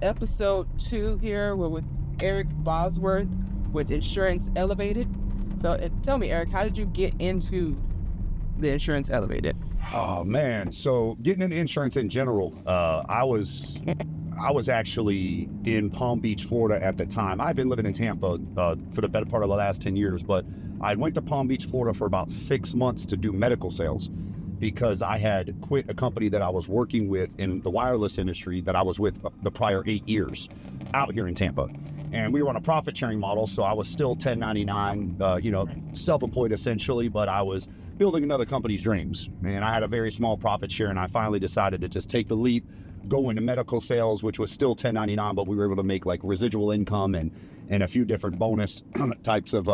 episode 2 here. We're with Eric Bosworth with Insurance Elevated. So tell me, Eric, how did you get into the Insurance Elevated? Oh man, so getting into insurance in general, I was actually in Palm Beach, Florida at the time. I've been living in Tampa for the better part of the last 10 years, but I went to Palm Beach, Florida for about 6 months to do medical sales because I had quit a company that I was working with in the wireless industry that I was with the prior 8 years out here in Tampa. And we were on a profit sharing model, so I was still 1099, self-employed essentially, but I was building another company's dreams. And I had a very small profit share, and I finally decided to just take the leap, go into medical sales, which was still 1099, but we were able to make like residual income and a few different bonus types of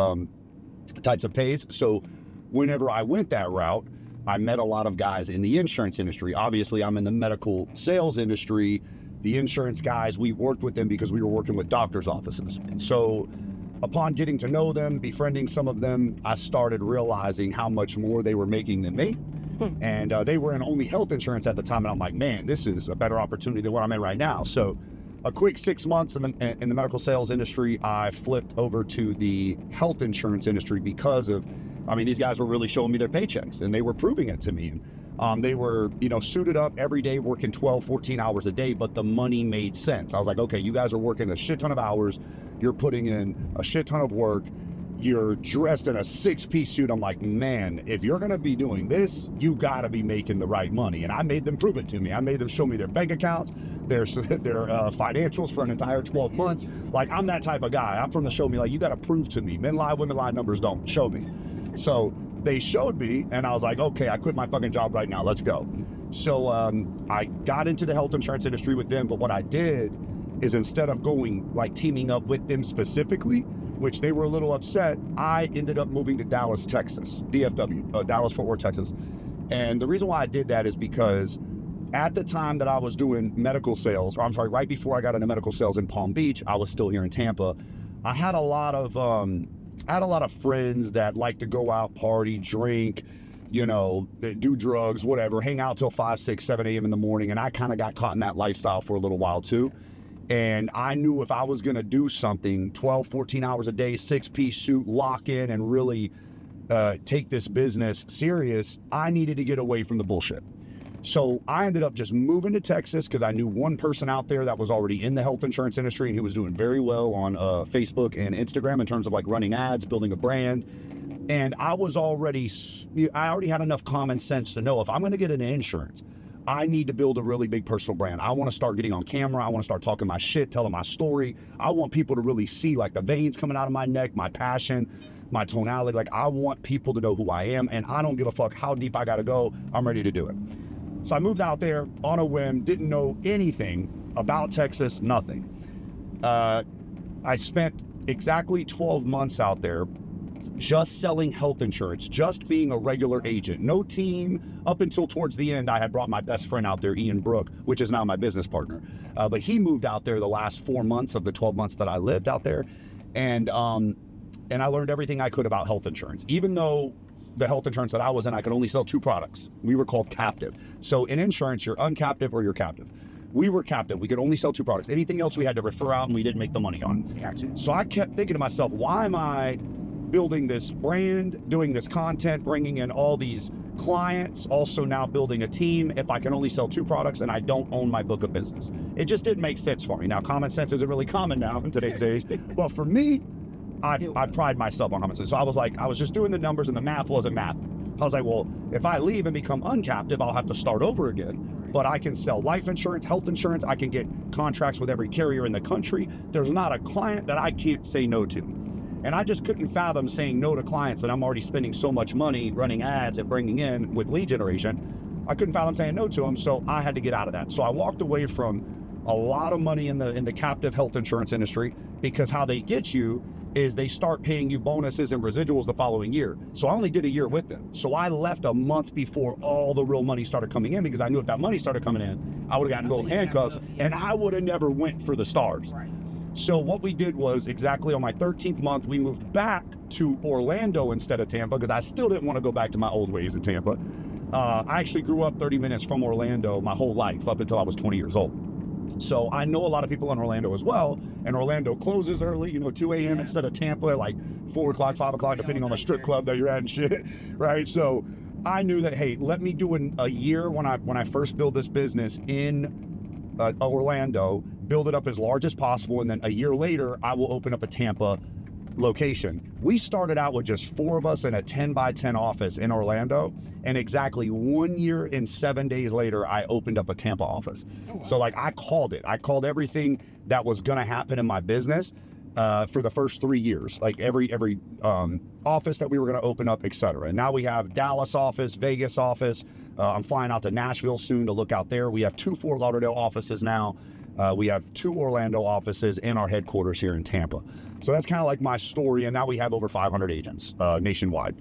pays. So whenever I went that route, I met a lot of guys in the insurance industry. Obviously, I'm in the medical sales industry. The insurance guys, we worked with them because we were working with doctors' offices. So upon getting to know them, befriending some of them, I started realizing how much more they were making than me. And they were in only health insurance at the time. And I'm like, man, this is a better opportunity than what I'm in right now. So a quick 6 months in the medical sales industry, I flipped over to the health insurance industry because of, these guys were really showing me their paychecks and they were proving it to me. They were, suited up every day, working 12, 14 hours a day, but the money made sense. I was like, okay, you guys are working a shit ton of hours. You're putting in a shit ton of work. You're dressed in a 6-piece suit. I'm like, man, if you're going to be doing this, you got to be making the right money. And I made them prove it to me. I made them show me their bank accounts, their financials for an entire 12 months. Like, I'm that type of guy. I'm from the show me, like, you got to prove to me. Men lie, women lie, numbers don't. Show me. So they showed me, and I was like, okay, I quit my fucking job right now. Let's go. So I got into the health insurance industry with them, but what I did is instead of teaming up with them specifically, which they were a little upset, I ended up moving to Dallas, Texas, DFW, Dallas-Fort Worth, Texas. And the reason why I did that is because at the time that I was doing medical sales, right before I got into medical sales in Palm Beach, I was still here in Tampa. I had a lot of friends that like to go out, party, drink, do drugs, whatever, hang out till 5, 6, 7 a.m. in the morning. And I kind of got caught in that lifestyle for a little while too. And I knew if I was going to do something 12, 14 hours a day, 6-piece suit, lock in and really take this business serious, I needed to get away from the bullshit. So I ended up just moving to Texas because I knew one person out there that was already in the health insurance industry and he was doing very well on Facebook and Instagram in terms of like running ads, building a brand. And I already had enough common sense to know if I'm going to get into insurance, I need to build a really big personal brand. I want to start getting on camera. I want to start talking my shit, telling my story. I want people to really see like the veins coming out of my neck, my passion, my tonality. Like, I want people to know who I am, and I don't give a fuck how deep I got to go. I'm ready to do it. So I moved out there on a whim, didn't know anything about Texas, nothing. I spent exactly 12 months out there just selling health insurance, just being a regular agent, no team. Up until towards the end, I had brought my best friend out there, Ian Brook, which is now my business partner. But he moved out there the last 4 months of the 12 months that I lived out there. And I learned everything I could about health insurance. Even though the health insurance that I was in, I could only sell 2 products. We were called captive. So in insurance, you're uncaptive or you're captive. We were captive. We could only sell 2 products. Anything else we had to refer out and we didn't make the money on. So I kept thinking to myself, why am I building this brand, doing this content, bringing in all these clients, also now building a team if I can only sell 2 products and I don't own my book of business? It just didn't make sense for me. Now, common sense isn't really common now in today's age. But for me, I pride myself on common sense. So I was just doing the numbers and the math wasn't math. I was like, well, if I leave and become uncaptive, I'll have to start over again. But I can sell life insurance, health insurance. I can get contracts with every carrier in the country. There's not a client that I can't say no to. And I just couldn't fathom saying no to clients that I'm already spending so much money running ads and bringing in with lead generation. I couldn't fathom saying no to them, so I had to get out of that. So I walked away from a lot of money in the captive health insurance industry because how they get you is they start paying you bonuses and residuals the following year. So I only did a year with them. So I left a month before all the real money started coming in because I knew if that money started coming in, I would have gotten gold handcuffs and I would have never went for the stars. So what we did was exactly on my 13th month, we moved back to Orlando instead of Tampa because I still didn't want to go back to my old ways in Tampa. I actually grew up 30 minutes from Orlando my whole life up until I was 20 years old. So I know a lot of people in Orlando as well, and Orlando closes early, 2 a.m. instead of Tampa at like 4 o'clock, 5 o'clock, depending on the strip club that you're at and shit, right? So I knew that, hey, let me do a year when I first build this business in Orlando, build it up as large as possible, and then a year later, I will open up a Tampa location. We started out with just 4 of us in a 10 by 10 office in Orlando, and exactly 1 year and 7 days later, I opened up a Tampa office. Oh, wow. So like I called everything that was going to happen in my business for the first 3 years, like every office that we were going to open up, etc. And now we have Dallas office, Vegas office. I'm flying out to Nashville soon to look out there. We have 2 Fort Lauderdale offices now. We have 2 Orlando offices and our headquarters here in Tampa. So that's kind of like my story. And now we have over 500 agents nationwide.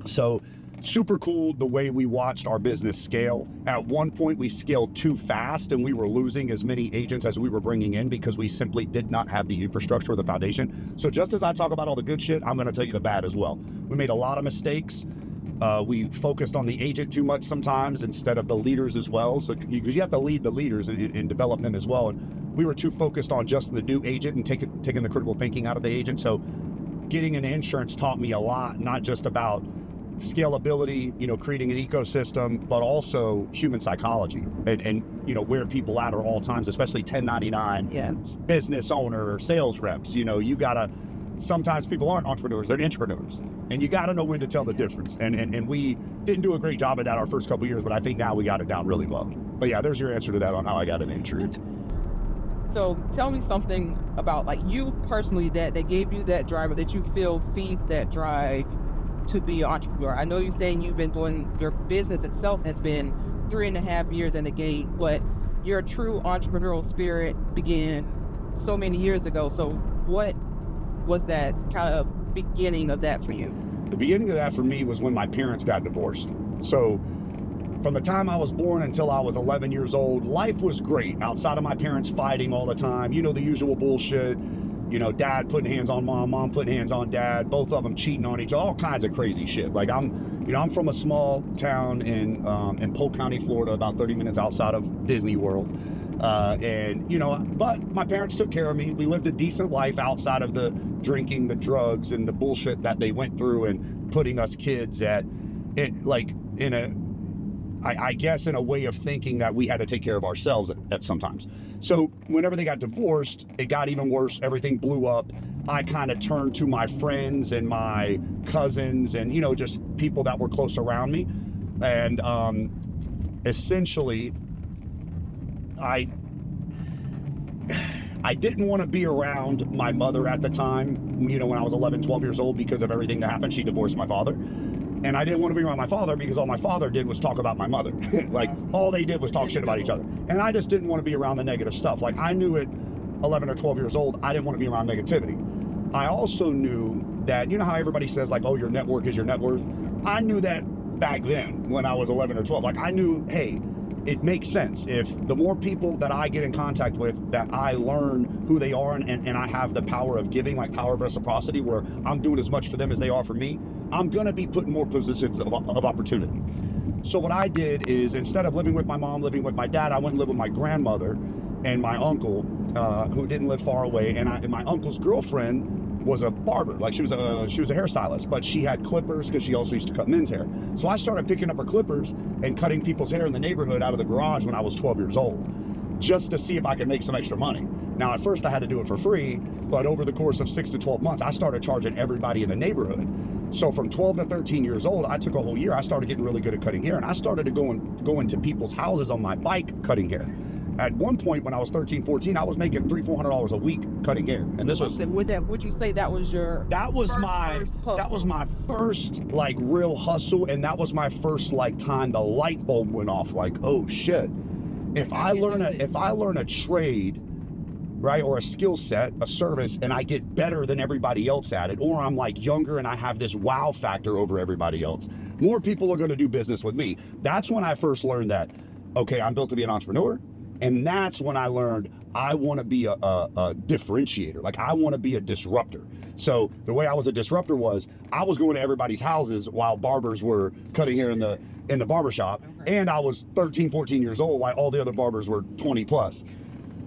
So super cool the way we watched our business scale. At one point, we scaled too fast and we were losing as many agents as we were bringing in because we simply did not have the infrastructure or the foundation. So just as I talk about all the good shit, I'm going to tell you the bad as well. We made a lot of mistakes. We focused on the agent too much sometimes instead of the leaders as well. So you have to lead the leaders and develop them as well. And we were too focused on just the new agent and taking the critical thinking out of the agent. So getting into insurance taught me a lot, not just about scalability, creating an ecosystem, but also human psychology and where people at all times, especially 1099 business owner or sales reps. You gotta, sometimes people aren't entrepreneurs, they're intrapreneurs, and you gotta know when to tell the difference. And we didn't do a great job of that our first couple of years, but I think now we got it down really well. But yeah, there's your answer to that on how I got into insurance. So tell me something about like you personally that gave you that drive, or that you feel feeds that drive to be an entrepreneur. I know you're saying you've been doing your business itself has been 3.5 years in the game, but your true entrepreneurial spirit began so many years ago. So what was that kind of beginning of that for you? The beginning of that for me was when my parents got divorced. So from the time I was born until I was 11 years old, life was great outside of my parents fighting all the time. The usual bullshit. Dad putting hands on mom putting hands on dad, both of them cheating on each other, all kinds of crazy shit. Like I'm from a small town in Polk County, Florida, about 30 minutes outside of Disney World. But my parents took care of me. We lived a decent life outside of the drinking, the drugs, and the bullshit that they went through, and putting us kids at it, like in a, I guess in a way of thinking that we had to take care of ourselves at sometimes. So whenever they got divorced, it got even worse. Everything blew up. I kind of turned to my friends and my cousins and, just people that were close around me. And essentially, I didn't want to be around my mother at the time, when I was 11, 12 years old, because of everything that happened. She divorced my father. And I didn't want to be around my father because all my father did was talk about my mother. Like, all they did was talk shit about each other. And I just didn't want to be around the negative stuff. Like, I knew at 11 or 12 years old, I didn't want to be around negativity. I also knew that, how everybody says, like, oh, your network is your net worth? I knew that back then when I was 11 or 12. Like, I knew, hey, it makes sense. If the more people that I get in contact with, that I learn who they are, and I have the power of giving, like power of reciprocity, where I'm doing as much for them as they are for me, I'm gonna be put in more positions of opportunity. So what I did is, instead of living with my mom, living with my dad, I went and lived with my grandmother and my uncle, who didn't live far away. And my uncle's girlfriend was a barber. Like, she was a hairstylist, but she had clippers because she also used to cut men's hair. So I started picking up her clippers and cutting people's hair in the neighborhood out of the garage when I was 12 years old, just to see if I could make some extra money. Now, at first I had to do it for free, but over the course of 6 to 12 months, I started charging everybody in the neighborhood. So from 12 to 13 years old, I took a whole year. I started getting really good at cutting hair, and I started to go into people's houses on my bike cutting hair. At one point when I was 13, 14, I was making $300-400 a week cutting hair. And this was, would you say that was my first like real hustle, and that was my first like time the light bulb went off, like, oh shit. If I learn a trade, right, or a skill set, a service, and I get better than everybody else at it, or I'm like younger and I have this wow factor over everybody else, more people are going to do business with me. That's when I first learned that, okay, I'm built to be an entrepreneur. And that's when I learned I want to be a differentiator. Like, I want to be a disruptor. So the way I was a disruptor was I was going to everybody's houses while barbers were cutting hair in the barbershop. And I was 13, 14 years old while all the other barbers were 20 plus.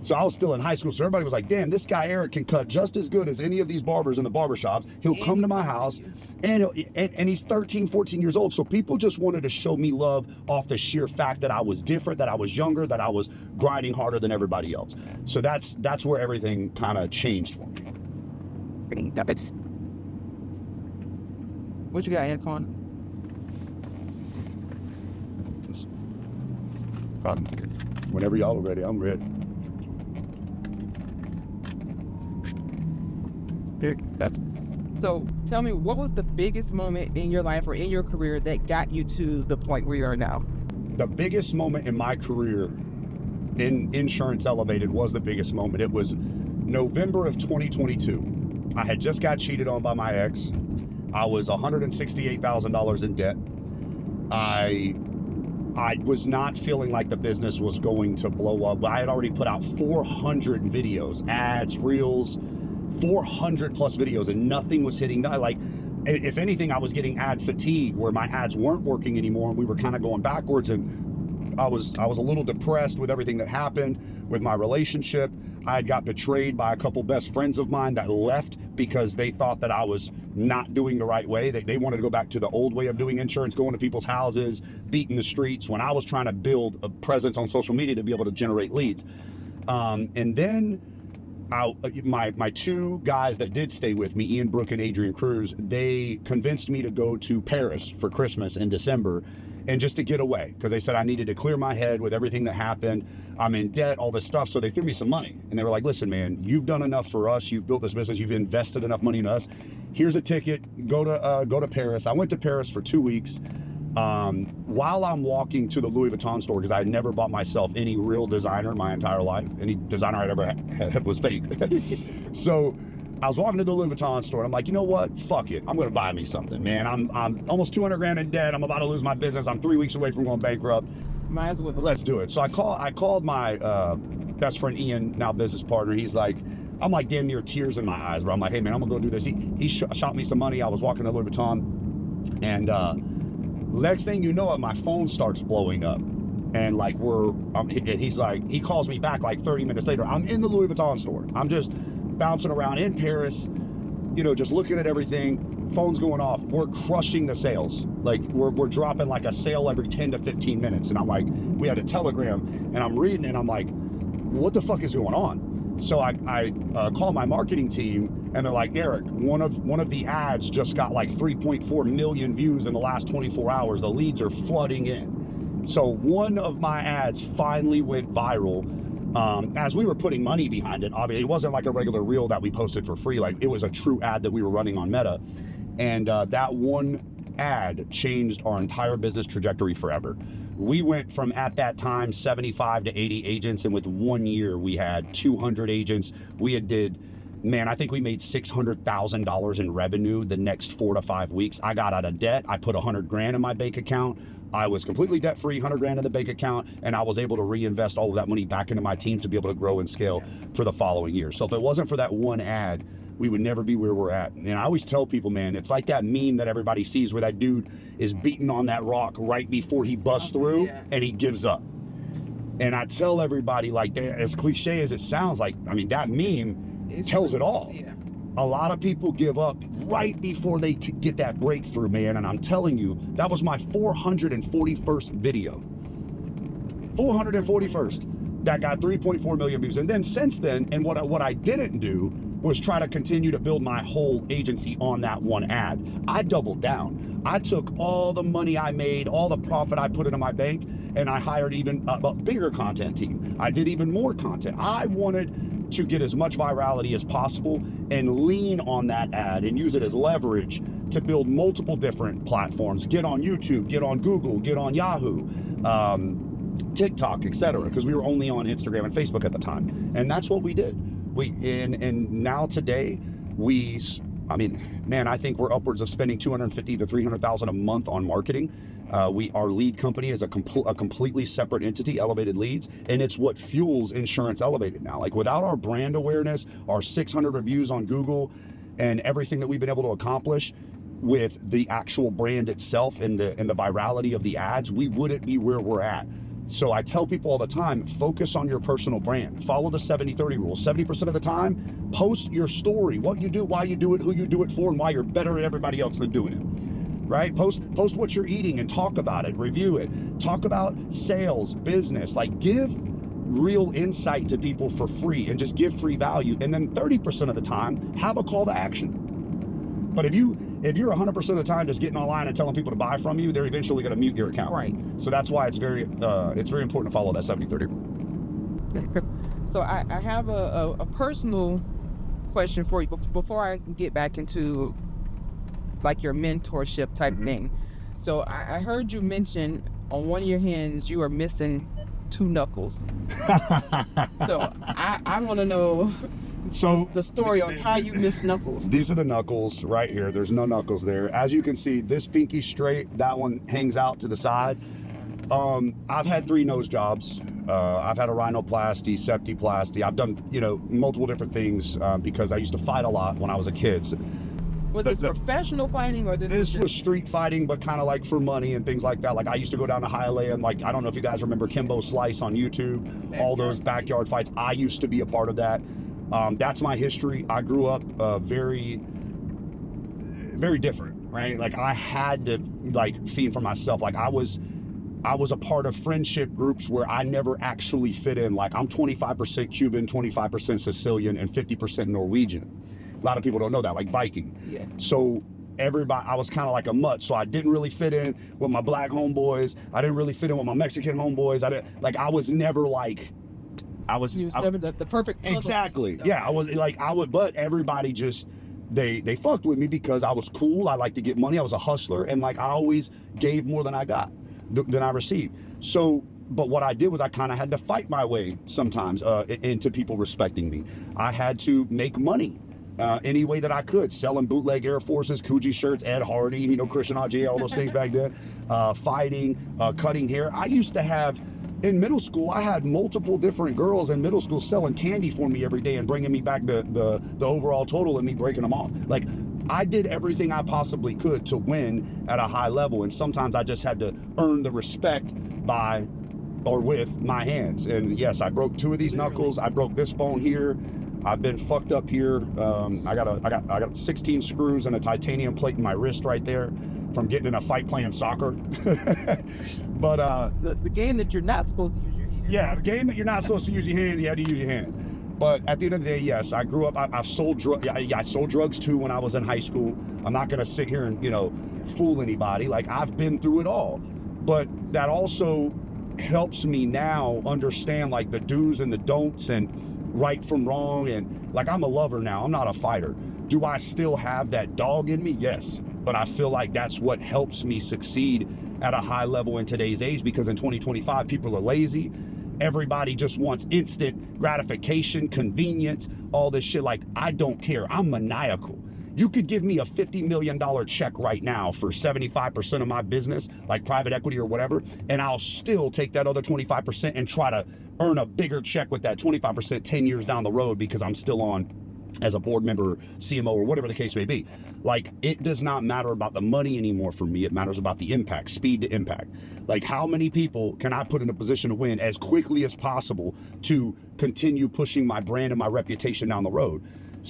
So I was still in high school. So everybody was like, damn, this guy Eric can cut just as good as any of these barbers in the barbershops. He'll come to my house and he's 13, 14 years old. So people just wanted to show me love off the sheer fact that I was different, that I was younger, that I was grinding harder than everybody else. So that's where everything kind of changed for me. What you got, Antoine? Whenever y'all are ready, I'm ready. So tell me, what was the biggest moment in your life or in your career that got you to the point where you are now? The biggest moment in my career in Insurance Elevated was the biggest moment. It was November of 2022. I had just got cheated on by my ex. I was $168,000 in debt. I was not feeling like the business was going to blow up. I had already put out 400 videos, ads, reels, 400 plus videos, and nothing was hitting. Like, if anything, I was getting ad fatigue where my ads weren't working anymore and we were kind of going backwards, and I was a little depressed with everything that happened with my relationship. I had got betrayed by a couple best friends of mine that left because they thought that I was not doing the right way. They wanted to go back to the old way of doing insurance, going to people's houses, beating the streets, when I was trying to build a presence on social media to be able to generate leads. And then my two guys that did stay with me, Ian Brook and Adrian Cruz, they convinced me to go to Paris for Christmas in December, and just to get away, because they said I needed to clear my head with everything that happened. I'm in debt, all this stuff. So they threw me some money, and they were like, listen, man, you've done enough for us. You've built this business. You've invested enough money in us. Here's a ticket. Go to Paris. I went to Paris for 2 weeks. While I'm walking to the Louis Vuitton store, because I had never bought myself any real designer in my entire life. Any designer I'd ever had was fake. So I was walking to the Louis Vuitton store, and I'm like, you know what? Fuck it. I'm going to buy me something, man. I'm almost 200 grand in debt. I'm about to lose my business. I'm 3 weeks away from going bankrupt. Might as well. Let's do it. So I called my best friend Ian, now business partner. He's like, I'm like damn near tears in my eyes, bro. I'm like, hey man, I'm gonna go do this. He shot me some money. I was walking to Louis Vuitton, and next thing you know, my phone starts blowing up, and like he's like, he calls me back like 30 minutes later. I'm in the Louis Vuitton store. I'm just bouncing around in Paris, you know, just looking at everything. Phone's going off. We're crushing the sales. Like we're dropping like a sale every 10 to 15 minutes. And I'm like, we had a telegram, and I'm reading it, and I'm like, what the fuck is going on? So I call my marketing team, and they're like, Eric, one of the ads just got like 3.4 million views in the last 24 hours. The leads are flooding in. So one of my ads finally went viral. As we were putting money behind it, obviously it wasn't like a regular reel that we posted for free. Like it was a true ad that we were running on Meta. And that one ad changed our entire business trajectory forever. We went from, at that time, 75 to 80 agents, and with 1 year we had 200 agents. I think we made $600,000 in revenue the next 4 to 5 weeks. I got out of debt. I put 100 grand in my bank account. I was completely debt free, 100 grand in the bank account, and I was able to reinvest all of that money back into my team to be able to grow and scale for the following year. So if it wasn't for that one ad, we would never be where we're at. And I always tell people, man, it's like that meme that everybody sees where that dude is beating on that rock right before he busts through, and he gives up. And I tell everybody, like, as cliche as it sounds, like, I mean, that meme tells it all. Yeah. A lot of people give up right before they get that breakthrough, man. And I'm telling you, that was my 441st video. 441st. That got 3.4 million views. And then since then, and what I didn't do was try to continue to build my whole agency on that one ad. I doubled down. I took all the money I made, all the profit I put into my bank, and I hired even a bigger content team. I did even more content. I wanted to get as much virality as possible and lean on that ad and use it as leverage to build multiple different platforms. Get on YouTube, get on Google, get on Yahoo, TikTok, etc. Because we were only on Instagram and Facebook at the time. And that's what we did. And now today, I think we're upwards of spending $250,000 to $300,000 a month on marketing. Our lead company is a completely separate entity, Elevated Leads, and it's what fuels Insurance Elevated now. Like without our brand awareness, our 600 reviews on Google, and everything that we've been able to accomplish with the actual brand itself and the virality of the ads, we wouldn't be where we're at. So I tell people all the time, focus on your personal brand. Follow the 70-30 rule. 70% of the time, post your story, what you do, why you do it, who you do it for, and why you're better at everybody else than doing it. Right? Post what you're eating and talk about it, review it. Talk about sales, business, like give real insight to people for free and just give free value. And then 30% of the time, have a call to action. But if you're 100% of the time just getting online and telling people to buy from you, they're eventually going to mute your account. Right. So that's why it's very important to follow that 70-30 rule. So I have a personal question for you before I get back into like your mentorship type thing. So I heard you mention on one of your hands you are missing 2 knuckles. So I want to know the story on how you miss knuckles. These are the knuckles right here. There's no knuckles there. As you can see, this pinky straight, that one hangs out to the side. I've had 3 nose jobs. I've had a rhinoplasty, septiplasty. I've done, multiple different things because I used to fight a lot when I was a kid. So was this professional fighting or this was street fighting, but kind of like for money and things like that. Like I used to go down to Hialeah and I don't know if you guys remember Kimbo Slice on YouTube, all those backyard fights. I used to be a part of that. That's my history. I grew up very, very different, right? Like I had to feed for myself. Like I was a part of friendship groups where I never actually fit in. Like I'm 25% Cuban, 25% Sicilian, and 50% Norwegian. A lot of people don't know that, like Viking. Yeah. So everybody, I was kind of like a mutt. So I didn't really fit in with my black homeboys. I didn't really fit in with my Mexican homeboys. I was never never the perfect puzzle. Exactly. Yeah, but everybody just, they fucked with me because I was cool. I liked to get money. I was a hustler. And I always gave more than I received. So, but what I did was I kind of had to fight my way sometimes into people respecting me. I had to make money any way that I could, selling bootleg Air Forces, Coogee shirts, Ed Hardy, Christian Auger, all those things back then, fighting, cutting hair. I used to have, in middle school, I had multiple different girls in middle school selling candy for me every day and bringing me back the overall total and me breaking them off. Like, I did everything I possibly could to win at a high level, and sometimes I just had to earn the respect with my hands. And yes, I broke 2 of these knuckles. I broke this bone here. I've been fucked up here. I got 16 screws and a titanium plate in my wrist right there from getting in a fight playing soccer. But the game that you're not supposed to use your hands. Yeah, the game that you're not supposed to use your hands, you had to use your hands. But at the end of the day, yes, I grew up. I've sold drugs. I sold drugs too when I was in high school. I'm not gonna sit here and fool anybody. Like I've been through it all. But that also helps me now understand the do's and the don'ts and right from wrong, and I'm a lover now. I'm not a fighter. Do I still have that dog in me? Yes, but I feel like that's what helps me succeed at a high level in today's age, because in 2025 people are lazy. Everybody just wants instant gratification, convenience, all this shit. I don't care. I'm maniacal. You could give me a $50 million check right now for 75% of my business, like private equity or whatever, and I'll still take that other 25% and try to earn a bigger check with that 25% 10 years down the road because I'm still on as a board member, CMO, or whatever the case may be. It does not matter about the money anymore for me. It matters about the impact, speed to impact. How many people can I put in a position to win as quickly as possible to continue pushing my brand and my reputation down the road?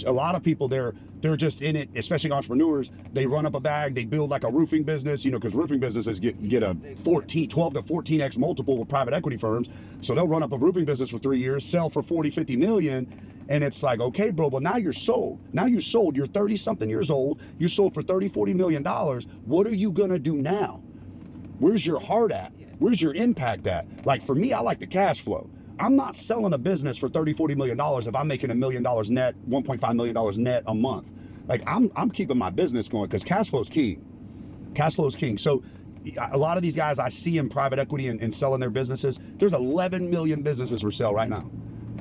A lot of people, they're just in it, especially entrepreneurs. They run up a bag, they build a roofing business, because roofing businesses get a 12 to 14x multiple with private equity firms. So they'll run up a roofing business for 3 years, sell for 40, 50 million. And it's okay, bro, but now you're sold. Now you sold, you're 30 something years old. You sold for 30, 40 million dollars. What are you gonna do now? Where's your heart at? Where's your impact at? For me, I like the cash flow. I'm not selling a business for 30, 40 million dollars if I'm making $1 million net, $1.5 million net a month. I'm keeping my business going because cash flow is king. Cash flow is king. So a lot of these guys I see in private equity and selling their businesses, there's 11 million businesses for sale right now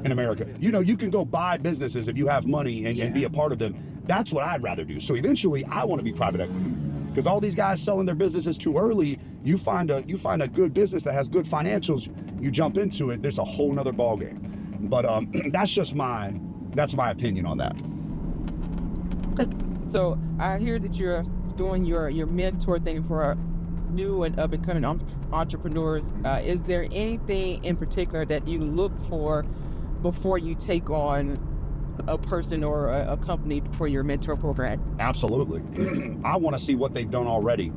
in America. You can go buy businesses if you have money and be a part of them. That's what I'd rather do. So eventually I want to be private equity. Because all these guys selling their businesses too early, you find a good business that has good financials, you jump into it, there's a whole nother ballgame. But that's my opinion on that. So I hear that you're doing your mentor thing for new and up and coming entrepreneurs, is there anything in particular that you look for before you take on a person or a company for your mentor program? Absolutely. I want to see what they've done already.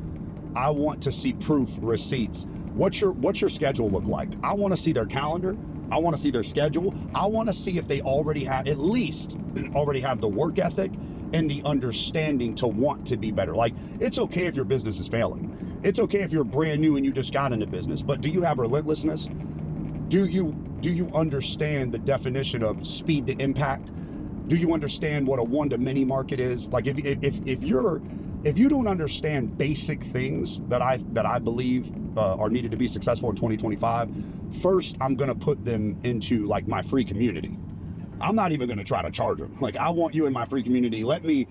I want to see proof, receipts. What's your schedule look like? I want to see their calendar. I want to see their schedule. I want to see if they already have, at least already have the work ethic and the understanding to want to be better. Like, it's okay if your business is failing. It's okay if you're brand new and you just got into business, but do you have relentlessness? Do you understand the definition of speed to impact? Do you understand what a one-to-many market is? Like, if you don't understand basic things that I believe are needed to be successful in 2025, first I'm gonna put them into like my free community. I'm not even gonna try to charge them. Like, I want you in my free community. Let me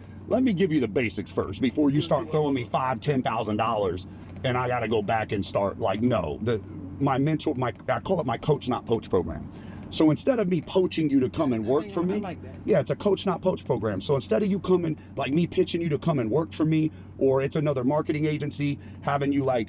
give you the basics first before you start throwing me $5,000-$10,000 and I gotta go back and start. Like, no, I call it my coach not poach program. So instead of me poaching you to come and work for me, like that. yeah, it's a coach not poach program. So instead of you coming, like me pitching you to come and work for me, or it's another marketing agency having you like,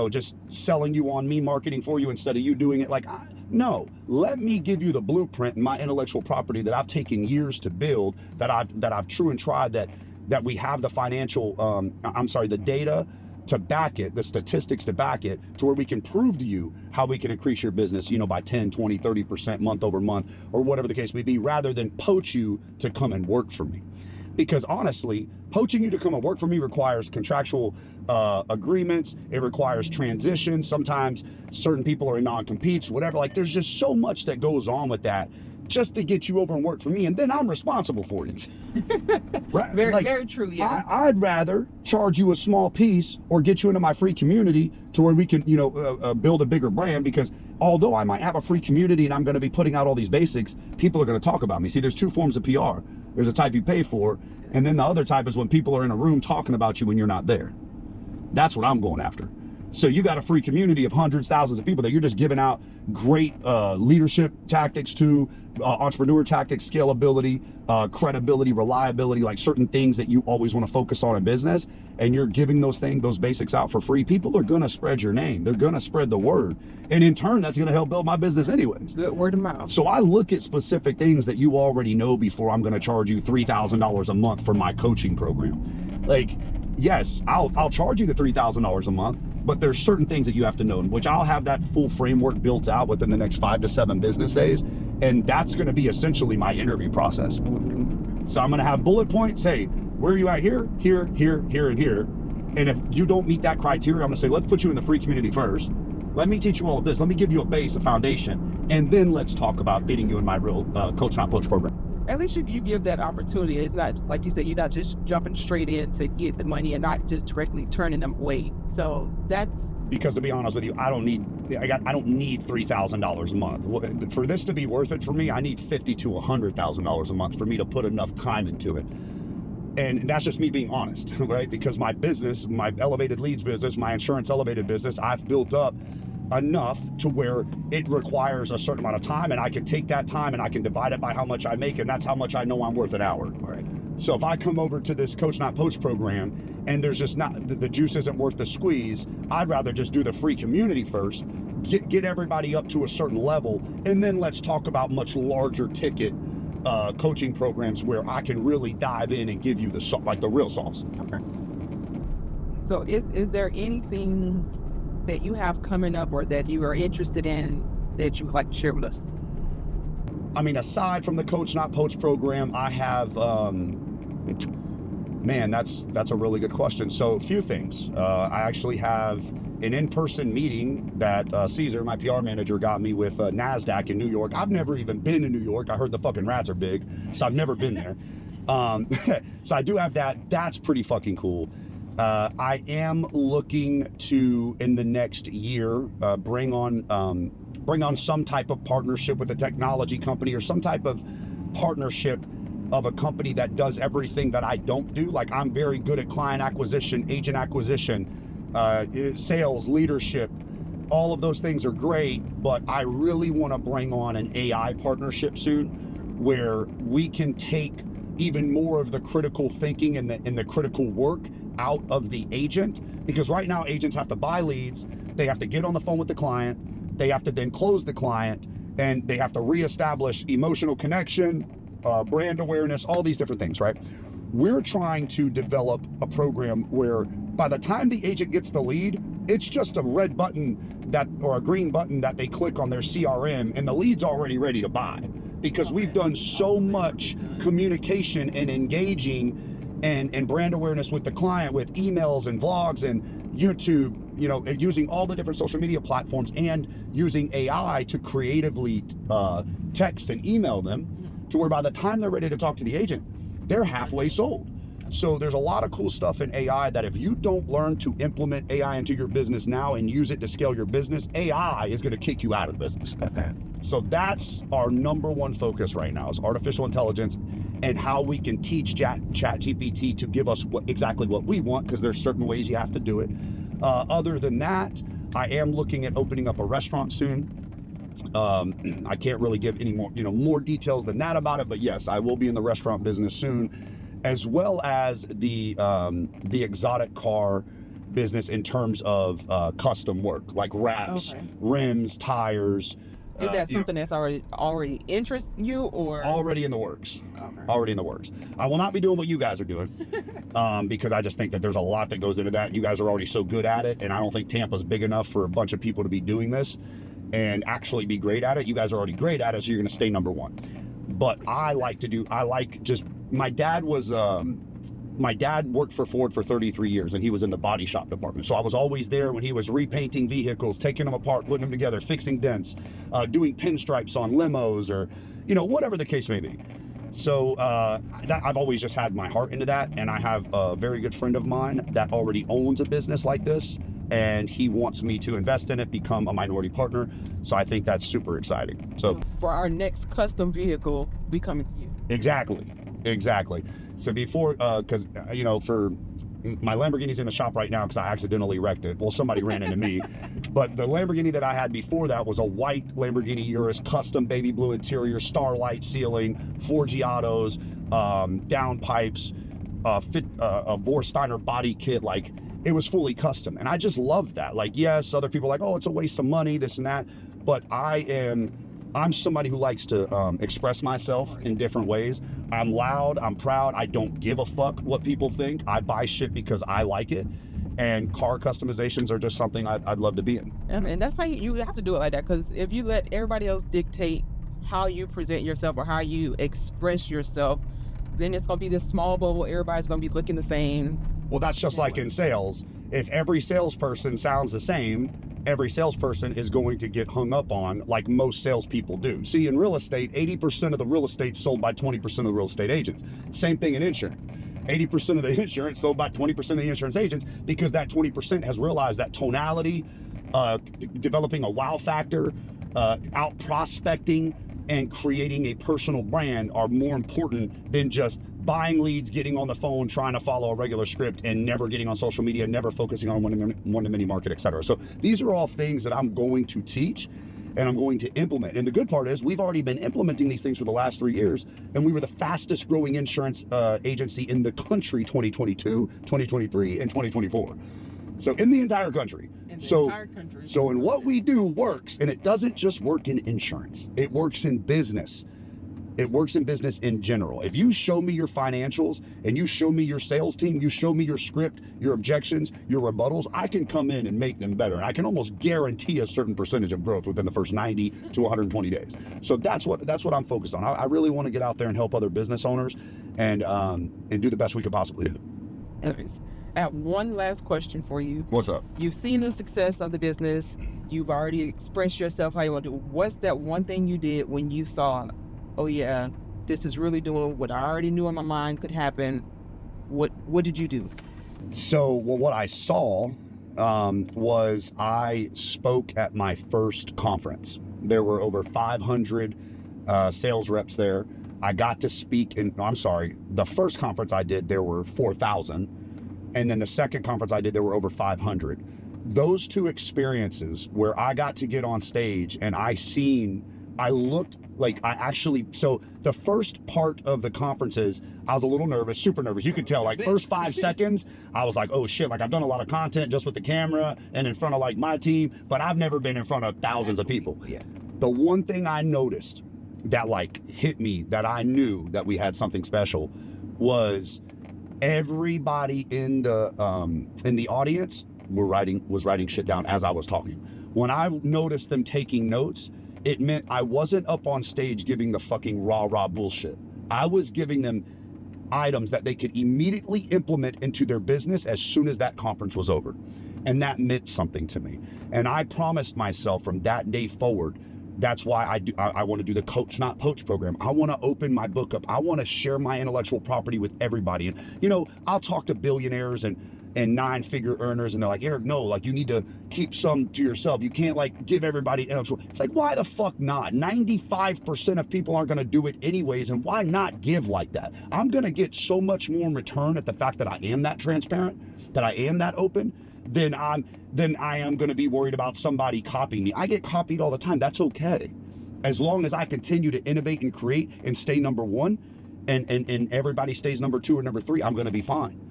just selling you on me marketing for you instead of you doing it, like, no, let me give you the blueprint and my intellectual property that I've taken years to build, that I've true and tried, that we have the financial, the data to back it, the statistics to back it, to where we can prove to you how we can increase your business, by 10, 20, 30% month over month, or whatever the case may be, rather than poach you to come and work for me. Because honestly, poaching you to come and work for me requires contractual agreements. It requires transition. Sometimes certain people are in non-competes, whatever. Like, there's just so much that goes on with that just to get you over and work for me, and then I'm responsible for you. Right? Very true, yeah. I'd rather charge you a small piece or get you into my free community to where we can, build a bigger brand, because although I might have a free community and I'm going to be putting out all these basics, people are going to talk about me. See, there's two forms of PR. There's a type you pay for, and then the other type is when people are in a room talking about you when you're not there. That's what I'm going after. So you got a free community of hundreds, thousands of people that you're just giving out great leadership tactics to, entrepreneur tactics, scalability, credibility, reliability, like certain things that you always want to focus on in business. And you're giving those basics out for free. People are going to spread your name. They're going to spread the word. And in turn, that's going to help build my business anyways. Good word of mouth. So I look at specific things that you already know before I'm going to charge you $3,000 a month for my coaching program. Like, yes, I'll charge you the $3,000 a month, but there's certain things that you have to know, which I'll have that full framework built out within the next 5 to 7 business days. And that's going to be essentially my interview process. So I'm going to have bullet points. Hey, where are you at here, here, here, here, and here? And if you don't meet that criteria, I'm going to say, let's put you in the free community first. Let me teach you all of this. Let me give you a base, a foundation. And then let's talk about getting you in my real coach not poach program. At least you give that opportunity. It's not, like you said, you're not just jumping straight in to get the money and not just directly turning them away. So that's... Because to be honest with you, I don't need $3,000 a month. For this to be worth it for me, I need $50,000 to $100,000 a month for me to put enough time into it. And that's just me being honest, right? Because my business, my elevated leads business, my insurance elevated business, I've built up enough to where it requires a certain amount of time, and I can take that time and I can divide it by how much I make, and that's how much I know I'm worth an hour. Right. So if I come over to this Coach Not Poach program and there's just not, the juice isn't worth the squeeze, I'd rather just do the free community first, get everybody up to a certain level, and then let's talk about much larger ticket coaching programs where I can really dive in and give you the real sauce. Okay. So is there anything that you have coming up or that you are interested in that you would like to share with us? I mean, aside from the Coach Not Poach program, I have, that's a really good question. So a few things. I actually have an in-person meeting that Caesar, my PR manager, got me with NASDAQ in New York. I've never even been to New York. I heard the fucking rats are big, so I've never been there. So I do have that. That's pretty fucking cool. I am looking to, in the next year, bring on some type of partnership with a technology company or some type of partnership of a company that does everything that I don't do. Like, I'm very good at client acquisition, agent acquisition, sales, leadership. All of those things are great, but I really want to bring on an AI partnership soon where we can take even more of the critical thinking and the critical work out of the agent, because right now agents have to buy leads, they have to get on the phone with the client, they have to then close the client, and they have to reestablish emotional connection, brand awareness, all these different things, right? We're trying to develop a program where by the time the agent gets the lead, it's just a red button or a green button that they click on their CRM, and the lead's already ready to buy, because we've done so much communication and engaging and brand awareness with the client, with emails and vlogs and YouTube, using all the different social media platforms and using AI to creatively text and email them, to where by the time they're ready to talk to the agent, they're halfway sold. So there's a lot of cool stuff in AI that if you don't learn to implement AI into your business now and use it to scale your business, AI is going to kick you out of the business. So that's our number one focus right now, is artificial intelligence and how we can teach ChatGPT to give us exactly what we want, because there's certain ways you have to do it. Other than that, I am looking at opening up a restaurant soon. I can't really give any more details than that about it, but yes, I will be in the restaurant business soon, as well as the exotic car business in terms of custom work, like wraps, rims, tires. Is that something that's already interests you, or already in the works? Already in the works. I will not be doing what you guys are doing, because I just think that there's a lot that goes into that. You guys are already so good at it, and I don't think Tampa's big enough for a bunch of people to be doing this and actually be great at it. You guys are already great at it, so you're going to stay number one. But my dad worked for Ford for 33 years, and he was in the body shop department. So I was always there when he was repainting vehicles, taking them apart, putting them together, fixing dents, doing pinstripes on limos, or, whatever the case may be. So I've always just had my heart into that. And I have a very good friend of mine that already owns a business like this, and he wants me to invest in it, become a minority partner. So I think that's super exciting. So for our next custom vehicle, we coming to you. Exactly. So before, because, for my Lamborghini's in the shop right now because I accidentally wrecked it. Well, somebody ran into me. But the Lamborghini that I had before that was a white Lamborghini Urus, custom baby blue interior, starlight ceiling, 4G autos, down pipes, a Vorsteiner body kit. Like, it was fully custom. And I just loved that. Like, yes, other people are like, oh, it's a waste of money, this and that. But I'm somebody who likes to express myself in different ways. I'm loud, I'm proud, I don't give a fuck what people think. I buy shit because I like it. And car customizations are just something I'd love to be in. And that's how you have to do it like that, because if you let everybody else dictate how you present yourself or how you express yourself, then it's going to be this small bubble. Everybody's going to be looking the same. Well, that's just like in sales. If every salesperson sounds the same, every salesperson is going to get hung up on, like most salespeople do. See, in real estate, 80% of the real estate sold by 20% of the real estate agents. Same thing in insurance. 80% of the insurance sold by 20% of the insurance agents, because that 20% has realized that tonality, developing a wow factor, out prospecting, and creating a personal brand are more important than just buying leads, getting on the phone, trying to follow a regular script, and never getting on social media, never focusing on one-to-many market, etc. So these are all things that I'm going to teach and I'm going to implement. And the good part is we've already been implementing these things for the last 3 years, and we were the fastest growing insurance agency in the country 2022, 2023, and 2024. So in the entire country. So in what we do works, and it doesn't just work in insurance. It works in business. It works in business in general. If you show me your financials and you show me your sales team, you show me your script, your objections, your rebuttals, I can come in and make them better. And I can almost guarantee a certain percentage of growth within the first 90 to 120 days. So that's what I'm focused on. I really want to get out there and help other business owners and do the best we could possibly do. Anyways, I have one last question for you. What's up? You've seen the success of the business. You've already expressed yourself how you want to do it. What's that one thing you did when you saw, oh yeah, this is really doing what I already knew in my mind could happen? What did you do? So, well, what I saw was I spoke at my first conference. There were over 500 sales reps there. I got to speak the first conference I did, there were 4,000. And then the second conference I did, there were over 500. Those two experiences where I got to get on stage and I looked like I actually, so the first part of the conferences, I was a little nervous, super nervous. You could tell, like first 5 seconds, I was like, oh shit, like I've done a lot of content just with the camera and in front of like my team, but I've never been in front of thousands of people. Yeah. The one thing I noticed that like hit me, that I knew that we had something special, was everybody in the audience was writing shit down as I was talking. When I noticed them taking notes, it meant I wasn't up on stage giving the fucking rah-rah bullshit. I was giving them items that they could immediately implement into their business as soon as that conference was over. And that meant something to me. And I promised myself from that day forward, that's why I want to do the Coach Not Poach program. I want to open my book up. I want to share my intellectual property with everybody. And, you know, I'll talk to billionaires and 9-figure earners, and they're like, Eric, no, like you need to keep some to yourself. You can't like give everybody intellectual. It's like, why the fuck not? 95% of people aren't going to do it anyways. And why not give like that? I'm going to get so much more in return at the fact that I am that transparent, that I am that open, then I am going to be worried about somebody copying me. I get copied all the time. That's okay. As long as I continue to innovate and create and stay number one, and everybody stays number 2 or number 3, I'm going to be fine.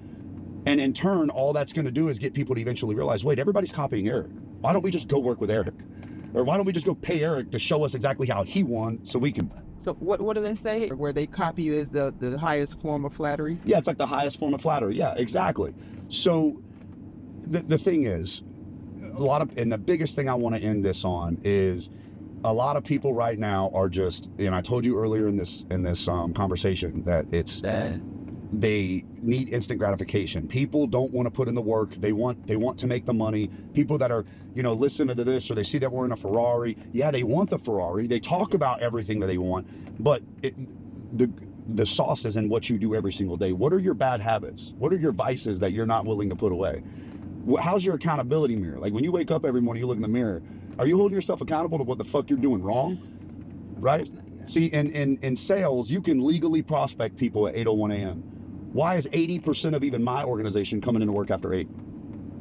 And in turn, all that's going to do is get people to eventually realize, wait, everybody's copying Eric. Why don't we just go work with Eric? Or why don't we just go pay Eric to show us exactly how he won so we can? So what do they say? Where they copy is the highest form of flattery? Yeah, it's like the highest form of flattery. Yeah, exactly. So the thing is, and the biggest thing I want to end this on is a lot of people right now are just, and I told you earlier in this conversation that it's they need instant gratification. People don't want to put in the work. They want to make the money. People that are, you know, listening to this, or they see that we're in a Ferrari. Yeah, they want the Ferrari. They talk about everything that they want, but the sauce is in what you do every single day. What are your bad habits? What are your vices that you're not willing to put away? How's your accountability mirror? Like when you wake up every morning, you look in the mirror, are you holding yourself accountable to what the fuck you're doing wrong? Right? See, in sales, you can legally prospect people at 8:01 a.m. Why is 80% of even my organization coming into work after 8?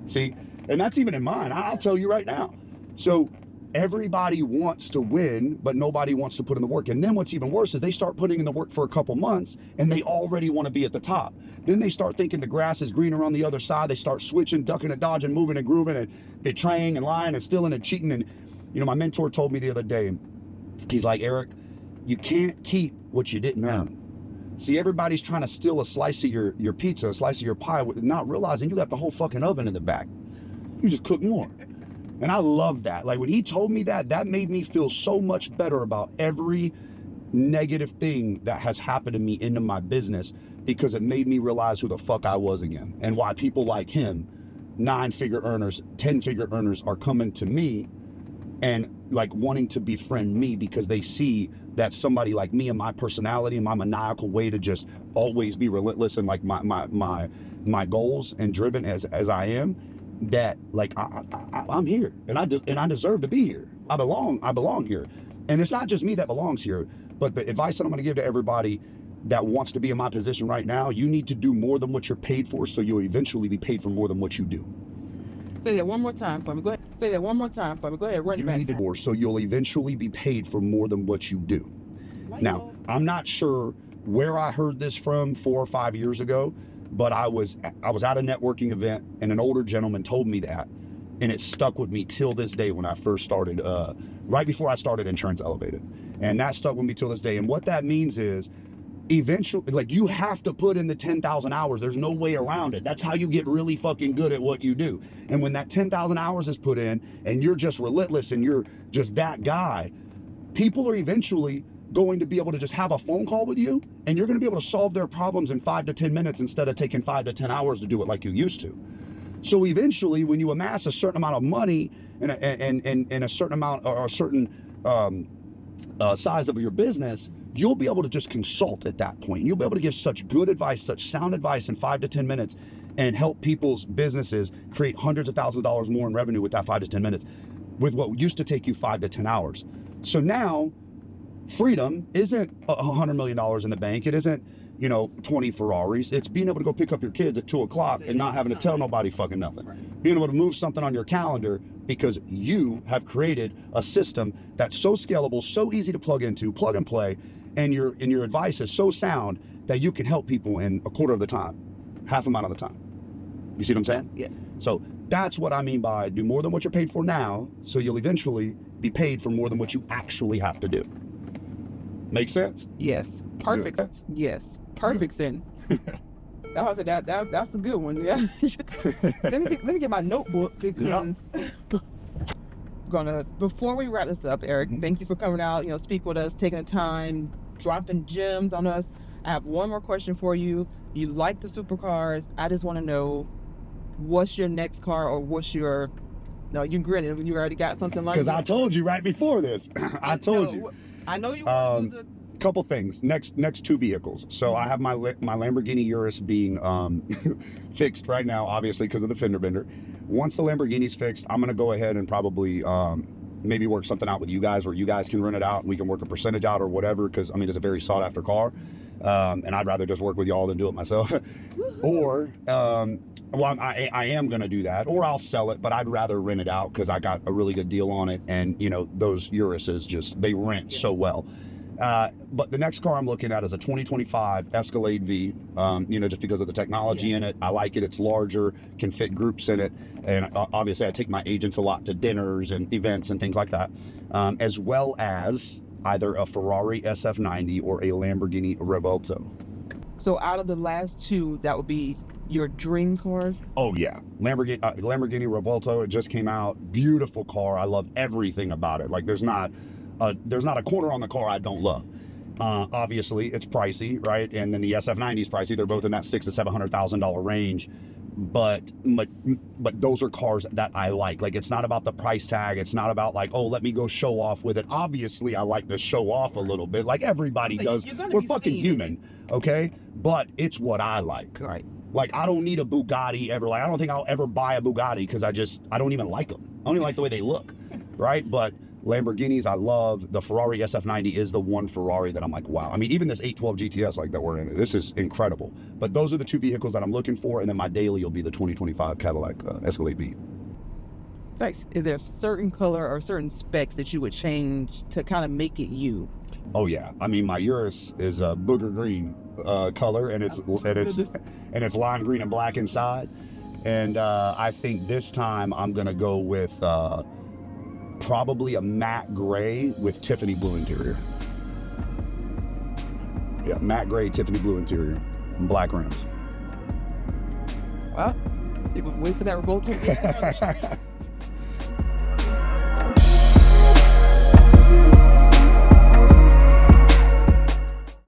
See, and that's even in mine. I'll tell you right now. So everybody wants to win, but nobody wants to put in the work. And then what's even worse is they start putting in the work for a couple months and they already want to be at the top. Then they start thinking the grass is greener on the other side. They start switching, ducking and dodging, moving and grooving and betraying and lying and stealing and cheating. And, you know, my mentor told me the other day, he's like, Eric, you can't keep what you didn't earn. See, everybody's trying to steal a slice of your pizza, a slice of your pie, not realizing you got the whole fucking oven in the back. You just cook more. And I love that. Like when he told me that, that made me feel so much better about every negative thing that has happened to me into my business, because it made me realize who the fuck I was again, and why people like him, 9-figure earners, 10-figure earners, are coming to me and like wanting to befriend me because they see that somebody like me and my personality and my maniacal way to just always be relentless and like my goals and driven as I am, that like I'm here and I deserve to be here. I belong here. And it's not just me that belongs here, but the advice that I'm going to give to everybody that wants to be in my position right now, you need to do more than what you're paid for, so you'll eventually be paid for more than what you do. Say that one more time for me. Go ahead. Say that one more time for me. Go ahead. Run it back. You need more, so you'll eventually be paid for more than what you do. Now, I'm not sure where I heard this from 4 or 5 years ago, but I was at a networking event and an older gentleman told me that, and it stuck with me till this day when I first started, right before I started Insurance Elevated. And that stuck with me till this day. And what that means is, eventually, like, you have to put in the 10,000 hours. There's no way around it. That's how you get really fucking good at what you do. And when that 10,000 hours is put in and you're just relentless and you're just that guy, people are eventually going to be able to just have a phone call with you, and you're going to be able to solve their problems in 5 to 10 minutes instead of taking 5 to 10 hours to do it like you used to. So eventually, when you amass a certain amount of money and a certain amount or a certain size of your business, you'll be able to just consult at that point. You'll be able to give such good advice, such sound advice in 5 to 10 minutes, and help people's businesses create hundreds of thousands of dollars more in revenue with that 5 to 10 minutes, with what used to take you 5 to 10 hours. So now, freedom isn't $100 million in the bank. It isn't, 20 Ferraris. It's being able to go pick up your kids at 2 o'clock and not having to tell nobody fucking nothing. Being able to move something on your calendar because you have created a system that's so scalable, so easy to plug into, plug and play, and your advice is so sound that you can help people in a quarter of the time, half amount of the time. You see what I'm saying? Yeah. So that's what I mean by do more than what you're paid for now, so you'll eventually be paid for more than what you actually have to do. Make sense? Yes. Perfect. Yes. Perfect sense. That's a good one. Yeah. let me get my notebook because before we wrap this up, Eric, thank you for coming out, speak with us, taking the time, dropping gems on us. I have one more question for you. You like the supercars. I just want to know, what's your next car, or what's your... No, you grinning when you already got something like that. Because I told you right before this. I told you. I know you want to do couple things. Next two vehicles. So I have my Lamborghini Urus being fixed right now, obviously because of the fender bender. Once the Lamborghini's fixed, I'm gonna go ahead and probably maybe work something out with you guys where you guys can rent it out and we can work a percentage out or whatever, because I mean it's a very sought after car, and I'd rather just work with y'all than do it myself. Or well, I am gonna do that, or I'll sell it, but I'd rather rent it out because I got a really good deal on it, and those Uruses just, they rent so well. But the next car I'm looking at is a 2025 Escalade V, just because of the technology in it. I like it. It's larger, can fit groups in it. And obviously I take my agents a lot to dinners and events and things like that, as well as either a Ferrari SF90 or a Lamborghini Revuelto. So out of the last two, that would be your dream cars? Oh yeah, Lamborghini Revuelto. It just came out. Beautiful car. I love everything about it. Like there's not a corner on the car I don't love. Obviously it's pricey, right? And then the SF90 is pricey. They're both in that $600,000 to $700,000 range. But those are cars that I like. Like it's not about the price tag. It's not about like, oh, let me go show off with it. Obviously I like to show off a little bit, like everybody does. We're fucking human, okay? But it's what I like. Right. Like I don't need a Bugatti ever. Like I don't think I'll ever buy a Bugatti because I don't even like them. I don't even like the way they look, right? But Lamborghinis I love. The Ferrari SF90 is the one Ferrari that I'm like, wow. I mean, even this 812 GTS like that we're in, this is incredible. But those are the two vehicles that I'm looking for, and then my daily will be the 2025 Cadillac Escalade V. Nice. Is there a certain color or certain specs that you would change to kind of make it you? Oh yeah. I mean, my Urus is a booger green color, and it's lime green and black inside. And I think this time I'm gonna go with probably a matte gray with Tiffany blue interior. Yeah, matte gray, Tiffany blue interior, and black rims. Well, wait for that Revuelto.